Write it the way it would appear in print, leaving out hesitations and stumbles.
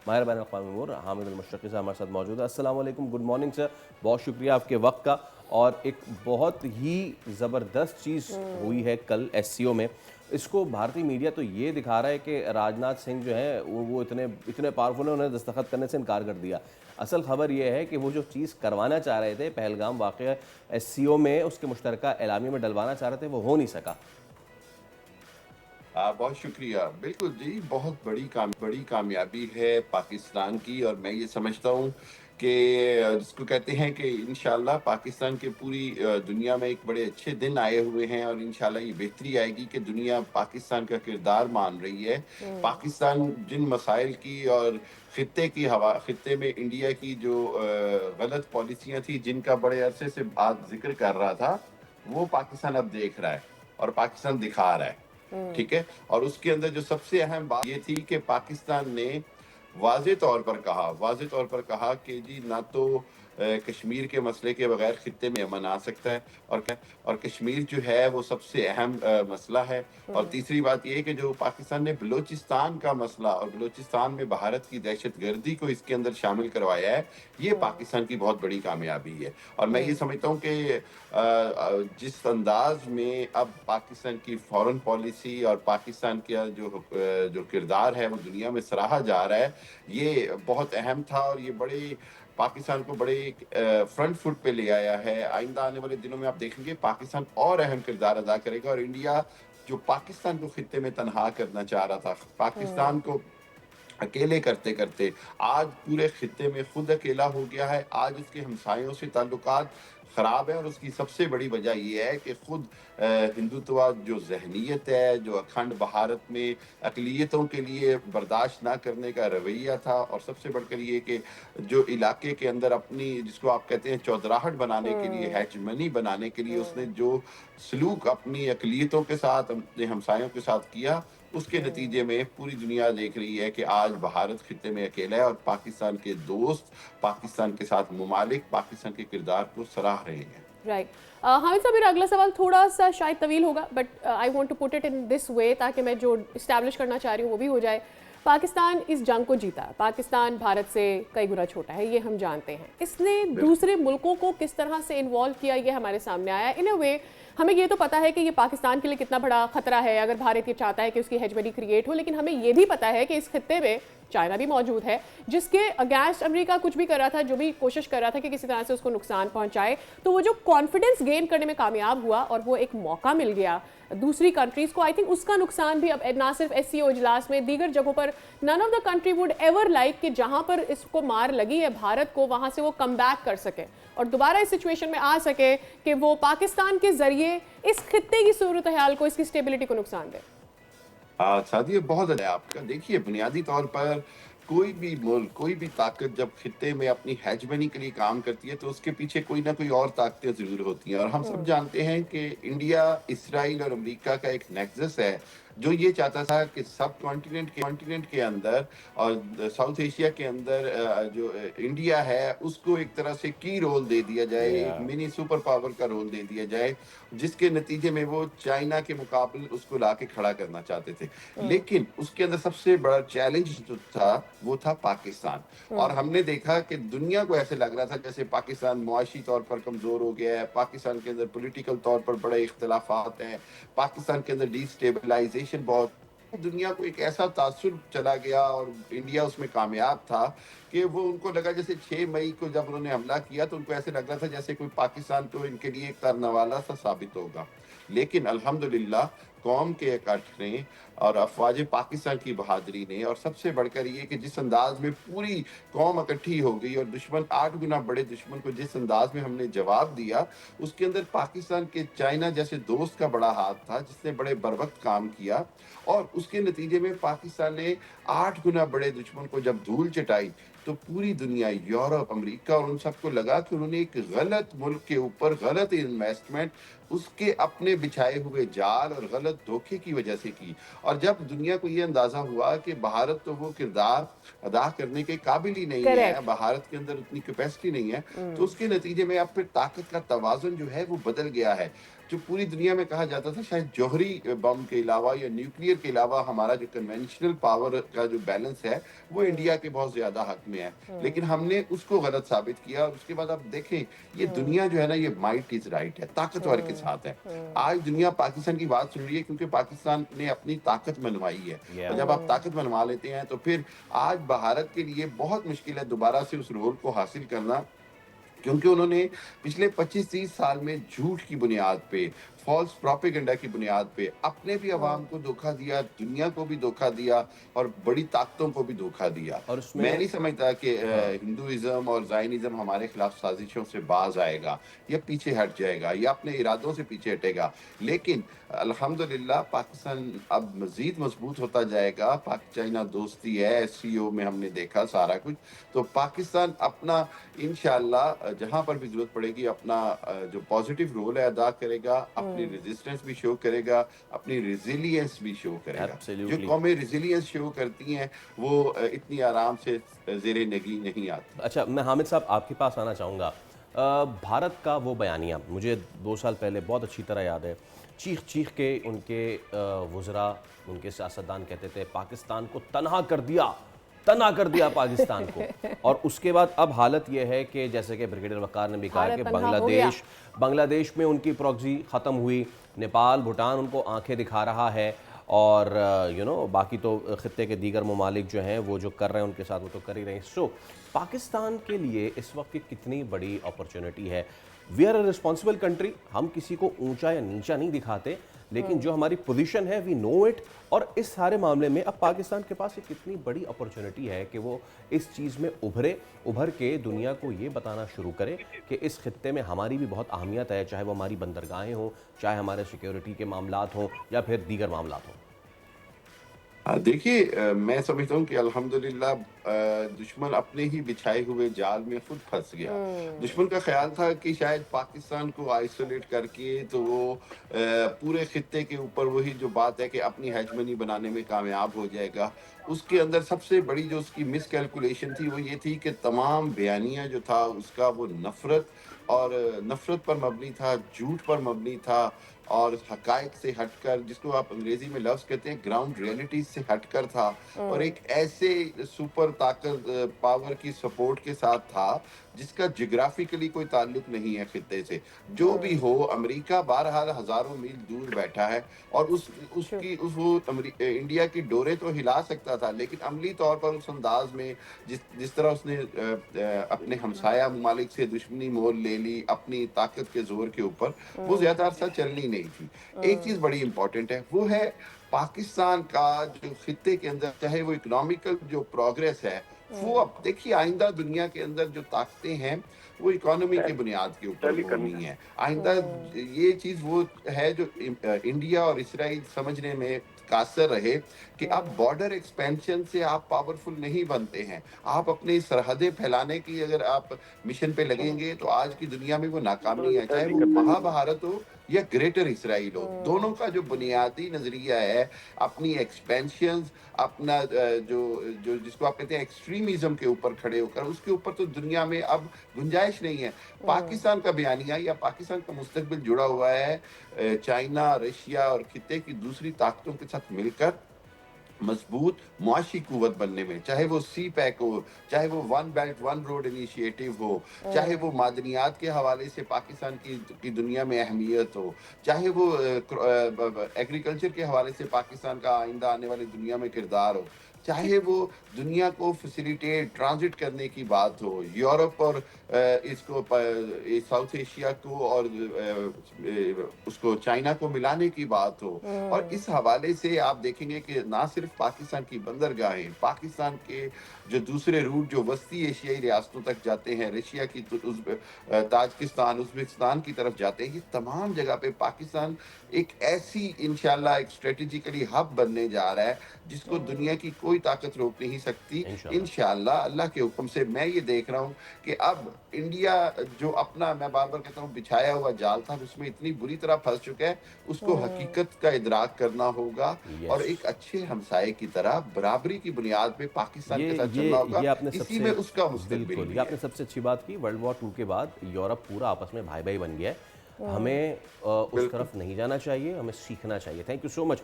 ماہر بین الاقوامی امور حامد المشرقی صاحب ہمارے ساتھ موجود ہے. السلام علیکم, گڈ مارننگ سر. بہت شکریہ آپ کے وقت کا. اور ایک بہت ہی زبردست چیز ہوئی ہے کل ایس سی او میں. اس کو بھارتی میڈیا تو یہ دکھا رہا ہے کہ راجناتھ سنگھ جو ہیں وہ اتنے پاورفل ہیں, انہیں دستخط کرنے سے انکار کر دیا. اصل خبر یہ ہے کہ وہ جو چیز کروانا چاہ رہے تھے, پہلگام واقعہ ایس سی او میں اس کے مشترکہ اعلامیے میں ڈلوانا چاہ رہے تھے, وہ ہو نہیں سکا. بہت شکریہ. بالکل جی, بہت بڑی کامیابی ہے پاکستان کی, اور میں یہ سمجھتا ہوں کہ جس کو کہتے ہیں کہ انشاءاللہ پاکستان کے پوری دنیا میں ایک بڑے اچھے دن آئے ہوئے ہیں, اور انشاءاللہ یہ بہتری آئے گی کہ دنیا پاکستان کا کردار مان رہی ہے. پاکستان جن مسائل کی اور خطے میں انڈیا کی جو غلط پالیسیاں تھی, جن کا بڑے عرصے سے بات ذکر کر رہا تھا, وہ پاکستان اب دیکھ رہا ہے اور پاکستان دکھا رہا ہے. ٹھیک ہے, اور اس کے اندر جو سب سے اہم بات یہ تھی کہ پاکستان نے واضح طور پر کہا کہ جی نہ تو کشمیر کے مسئلے کے بغیر خطے میں امن آ سکتا ہے, اور کشمیر جو ہے وہ سب سے اہم مسئلہ ہے. اور تیسری بات یہ کہ جو پاکستان نے بلوچستان کا مسئلہ اور بلوچستان میں بھارت کی دہشت گردی کو اس کے اندر شامل کروایا ہے, یہ پاکستان کی بہت بڑی کامیابی ہے. اور میں یہ سمجھتا ہوں کہ جس انداز میں اب پاکستان کی فورن پالیسی اور پاکستان کا جو کردار ہے وہ دنیا میں سراہا جا رہا ہے, یہ بہت اہم تھا, اور یہ پاکستان کو بڑے فرنٹ فٹ پہ لے آیا ہے. آئندہ آنے والے دنوں میں آپ دیکھیں گے پاکستان اور اہم کردار ادا کرے گا, اور انڈیا جو پاکستان کو خطے میں تنہا کرنا چاہ رہا تھا, پاکستان کو اکیلے کرتے کرتے آج پورے خطے میں خود اکیلا ہو گیا ہے. آج اس کے ہمسایوں سے تعلقات خراب ہیں, اور اس کی سب سے بڑی وجہ یہ ہے کہ خود ہندوتوا جو ذہنیت ہے, جو اکھنڈ بھارت میں اقلیتوں کے لیے برداشت نہ کرنے کا رویہ تھا, اور سب سے بڑھ کر یہ کہ جو علاقے کے اندر اپنی جس کو آپ کہتے ہیں چودراہٹ بنانے کے لیے, ہیجمنی بنانے کے لیے اس نے جو سلوک اپنی اقلیتوں کے ساتھ, اپنے ہمسایوں کے ساتھ کیا, اس کے نتیجے میں پوری دنیا دیکھ رہی ہے کہ آج بھارت خطے میں اکیلا ہے, اور پاکستان کے دوست, پاکستان کے ساتھ ممالک پاکستان کے کردار کو سراہ رہے ہیں. رائٹ. حامد صاحب, میرا اگلا سوال تھوڑا سا شاید طویل ہوگا, but I want to put it in this way تاکہ میں جو اسٹیبلش کرنا چاہ رہی ہوں وہ بھی ہو جائے. پاکستان اس جنگ کو جیتا, پاکستان بھارت سے کئی گنا چھوٹا ہے, یہ ہم جانتے ہیں. اس نے دوسرے ملکوں کو کس طرح سے انوالو کیا, یہ ہمارے سامنے آیا. ان اے وے ہمیں یہ تو پتا ہے کہ یہ پاکستان کے لیے کتنا بڑا خطرہ ہے اگر بھارت یہ چاہتا ہے کہ اس کی ہیجمنی کریٹ ہو, لیکن ہمیں یہ بھی پتا ہے کہ اس خطے میں چائنا بھی موجود ہے جس کے اگینسٹ امریکہ کچھ بھی کر رہا تھا, جو بھی کوشش کر رہا تھا کہ کسی طرح سے اس کو نقصان پہنچائے. تو وہ جو کانفیڈنس گین کرنے میں کامیاب ہوا اور وہ ایک موقع مل گیا دوسری کنٹریز کو, آئی تھنک اس کا نقصان بھی اب نہ صرف ایس سی او اجلاس میں, دیگر جگہوں پر none of the country would ever like کہ جہاں پر اس کو مار لگی ہے بھارت کو, وہاں سے وہ کم بیک کر سکے اور دوبارہ اس سچویشن میں آ سکے کہ وہ پاکستان کے ذریعے اس خطے کی صورتحال کو, اس کی اسٹیبلٹی کو نقصان دے. سعدیہ بہت ہے آپ کا. دیکھیے بنیادی طور پر کوئی بھی ملک, کوئی بھی طاقت جب خطے میں اپنی ہیجمنی کے لیے کام کرتی ہے تو اس کے پیچھے کوئی نہ کوئی اور طاقتیں ضرور ہوتی ہیں, اور ہم سب جانتے ہیں کہ انڈیا, اسرائیل اور امریکہ کا ایک نیکسس ہے جو یہ چاہتا تھا کہ سب کانٹیننٹ کے اندر اور ساؤتھ ایشیا کے اندر جو انڈیا ہے اس کو ایک طرح سے کی رول دے دیا جائے, ایک منی سپر پاور کا رول دے دیا جائے, جس کے نتیجے میں وہ چائنا کے مقابل اس کو لا کے کھڑا کرنا چاہتے تھے. لیکن اس کے اندر سب سے بڑا چیلنج جو تھا وہ تھا پاکستان, اور ہم نے دیکھا کہ دنیا کو ایسے لگ رہا تھا جیسے پاکستان معاشی طور پر کمزور ہو گیا ہے, پاکستان کے اندر پولیٹیکل طور پر بڑے اختلافات ہیں, پاکستان کے اندر ڈی اسٹیبلائزیشن بہت, دنیا کو ایک ایسا تاثر چلا گیا, اور انڈیا اس میں کامیاب تھا کہ وہ ان کو لگا جیسے 6 مئی کو جب انہوں نے حملہ کیا تو ان کو ایسے لگ رہا تھا جیسے کوئی پاکستان تو ان کے لیے ایک ترنوالا سا ثابت ہوگا. لیکن الحمدللہ قوم کے اکٹھ نے اور افواج پاکستان کی بہادری نے, اور سب سے بڑھ کر یہ کہ جس انداز میں پوری قوم اکٹھی ہو گئی اور دشمن 8 گنا بڑے دشمن کو جس انداز میں ہم نے جواب دیا, اس کے اندر پاکستان کے چائنا جیسے دوست کا بڑا ہاتھ تھا جس نے بڑے بروقت کام کیا, اور اس کے نتیجے میں پاکستان نے 8 گنا بڑے دشمن کو جب دھول چٹائی تو پوری دنیا, یورپ, امریکہ اور ان سب کو لگا کہ انہوں نے ایک غلط ملک کے اوپر غلط انویسٹمنٹ اس کے اپنے بچھائے ہوئے جال اور غلط دھوکے کی وجہ سے کی. اور جب دنیا کو یہ اندازہ ہوا کہ بھارت تو وہ کردار ادا کرنے کے قابل ہی نہیں ہے, بھارت کے اندر اتنی کیپیسٹی نہیں ہے, تو اس کے نتیجے میں اب پھر طاقت کا توازن جو ہے وہ بدل گیا ہے. जो पूरी दुनिया में कहा जाता था शायद जौहरी बम के अलावा या न्यूक्लियर के अलावा हमारा जो कन्वेंशनल पावर का जो बैलेंस है वो इंडिया के बहुत ज़्यादा हक में है, लेकिन हमने उसको गलत साबित किया। और उसके बाद आप देखें, ये दुनिया जो है ना, ये माइट इज़ राइट है, ताकतवर के साथ है। आज दुनिया पाकिस्तान की बात सुन रही है क्योंकि पाकिस्तान ने अपनी ताकत मनवाई है, और जब आप ताकत मनवा लेते हैं तो फिर आज भारत के लिए बहुत मुश्किल है दोबारा से उस रोल को हासिल करना, क्योंकि उन्होंने पिछले 25-30 साल में झूठ की बुनियाद पे, फॉल्स प्रोपेगेंडा की बुनियाद पे अपने भी अवाम को धोखा दिया, दुनिया को भी धोखा दिया और बड़ी ताकतों को भी धोखा दिया। और उसमें मैं नहीं समझता कि हिंदुइज्म और ज़ायनिज़्म हमारे खिलाफ साजिशों से बाज आएगा या पीछे हट जाएगा या अपने इरादों से पीछे हटेगा, लेकिन अल्हम्दुलिल्लाह पाकिस्तान अब मज़ीद मजबूत होता जाएगा। पाक चाइना दोस्ती है, एससीओ में हमने देखा सारा कुछ, तो पाकिस्तान अपना इंशाअल्लाह जहाँ पर भी ज़रूरत पड़ेगी अपना जो पॉजिटिव रोल है अदा करेगा, अपनी रेजिस्टेंस भी शो करेगा, अपनी रेजिलियंस भी शो करेगा। जो Absolutely. कौमें रेजिलियंस शो करती हैं वो इतनी आराम से ज़ेरे नगी नहीं आती। अच्छा, मैं हामिद साहब आपके पास आना चाहूँगा। भारत का वो बयानिया मुझे 2 साल पहले बहुत अच्छी तरह याद है। चीख चीख के उनके वज़रा, उनके सियासतदान कहते थे पाकिस्तान को तना कर दिया पाकिस्तान को। और उसके बाद अब हालत ये है कि जैसे कि ब्रिगेडियर वक़ार ने भी कहा कि बांग्लादेश में उनकी प्रॉक्सी ख़त्म हुई, नेपाल भूटान उनको आंखें दिखा रहा है, और बाकी तो ख़ित्ते के दीगर ममालिक जो हैं वो जो कर रहे हैं उनके साथ वो तो कर ही रहे हैं। सो पाकिस्तान के लिए इस वक्त की कितनी बड़ी अपॉर्चुनिटी है। We are a responsible country, हम किसी को ऊंचा या नीचा नहीं दिखाते, लेकिन जो हमारी पोजीशन है वी नो इट। और इस सारे मामले में अब पाकिस्तान के पास एक कितनी बड़ी अपॉर्चुनिटी है कि वो इस चीज़ में उभर के दुनिया को ये बताना शुरू करे कि इस खित्ते में हमारी भी बहुत अहमियत है, चाहे वो हमारी बंदरगाहें हों, चाहे हमारे सिक्योरिटी के मामलात हों या फिर दीगर मामलात हों। देखिए, मैं समझता हूँ कि अल्हम्दुलिल्लाह दुश्मन अपने ही बिछाए हुए जाल में खुद फंस गया। दुश्मन का ख्याल था कि शायद पाकिस्तान को आइसोलेट करके तो वो पूरे खित्ते के ऊपर वही जो बात है कि अपनी हेजमनी बनाने में कामयाब हो जाएगा। उसके अंदर सबसे बड़ी जो उसकी मिस कैलकुलेशन थी वो ये थी कि तमाम बयानिया जो था उसका वो नफ़रत पर मबनी था, झूठ पर मबनी था, और हक़ाइक़ से हटकर, जिसको आप अंग्रेज़ी में लफ्ज़ कहते हैं ग्राउंड रियलिटीज़ से हटकर था, और एक ऐसे सुपर ताकत पावर की सपोर्ट के साथ था जिसका जियोग्राफिकली कोई ताल्लुक नहीं है खित्ते से। जो भी हो, अमेरिका बहरहाल हज़ारों मील दूर बैठा है और इंडिया की डोरें तो हिला सकता था, लेकिन अमली तौर पर उस अंदाज में जिस तरह उसने अपने हमसाया ममालिक से दुश्मनी मोल ले ली अपनी ताकत के जोर के ऊपर, वो ज़्यादा अरसा चलनी नहीं थी। एक चीज़ बड़ी इंपॉर्टेंट है, वो है पाकिस्तान का जो खित्ते के अंदर चाहे वो इकोनॉमिकल जो प्रोग्रेस है, वो अब देखिए आइंदा दुनिया के अंदर जो ताकतें हैं वो इकोनॉमी की बुनियाद के ऊपर होनी है। आइंदा ये चीज़ वो है जो इंडिया और इसराइल समझने में कासर रहे कि अब बॉर्डर एक्सपेंशन से आप पावरफुल नहीं बनते हैं। आप अपनी सरहदें फैलाने की अगर आप मिशन पे लगेंगे तो आज की दुनिया में वो नाकामी है, चाहे वो महाभारत हो या ग्रेटर इसराइल हो। दोनों का जो बुनियादी नजरिया है अपनी एक्सपेंशंस, अपना जो जिसको आप कहते हैं एक्सट्रीमिज्म के ऊपर खड़े होकर, उसके ऊपर तो दुनिया में अब गुंजाइश नहीं है। पाकिस्तान का बयानिया या पाकिस्तान का मुस्तकबिल जुड़ा हुआ है चाइना, रशिया और खित्ते की दूसरी ताकतों के साथ मिलकर मजबूत मुआशी कुव्वत बनने में, चाहे वो सी पैक हो, चाहे वो one belt one road initiative हो, चाहे वो मादनियात के हवाले से पाकिस्तान की दुनिया में अहमियत हो, चाहे वो एग्रीकल्चर के हवाले से पाकिस्तान का आइंदा आने वाली दुनिया में किरदार हो, चाहे वो दुनिया को फैसिलिटेट ट्रांजिट करने की बात हो, यूरोप और साउथ एशिया को और उसको चाइना को मिलाने की बात हो। और इस हवाले से आप देखेंगे कि ना सिर्फ पाकिस्तान की बंदरगाहें, पाकिस्तान के जो दूसरे रूट जो वस्ती एशियाई रियासतों तक जाते हैं, रशिया की ताजिकिस्तान, उज़्बेकिस्तान की तरफ जाते हैं, ये तमाम जगह पे पाकिस्तान एक ऐसी इंशाल्लाह एक स्ट्रेटेजिकली हब बनने जा रहा है जिसको दुनिया की कोई ताकत रोक नहीं सकती। इंशाल्लाह अल्लाह के हुक्म से मैं ये देख रहा हूँ कि अब इंडिया जो अपना, मैं बार बार कहता हूँ, बिछाया हुआ जाल था उसमें इतनी बुरी तरह फंस चुका है, उसको हकीकत का इदराक करना होगा और एक अच्छे हमसाये की तरह बराबरी की बुनियाद पे पाकिस्तान के साथ चलना होगा। इसी में उसका मुस्तकबिल ये आपने सबसे अच्छी बात की। वर्ल्ड वॉर 2 के बाद यूरोप पूरा आपस में भाई भाई बन गया है। ہمیں اس طرف نہیں جانا چاہیے, ہمیں سیکھنا چاہیے. Thank you so much.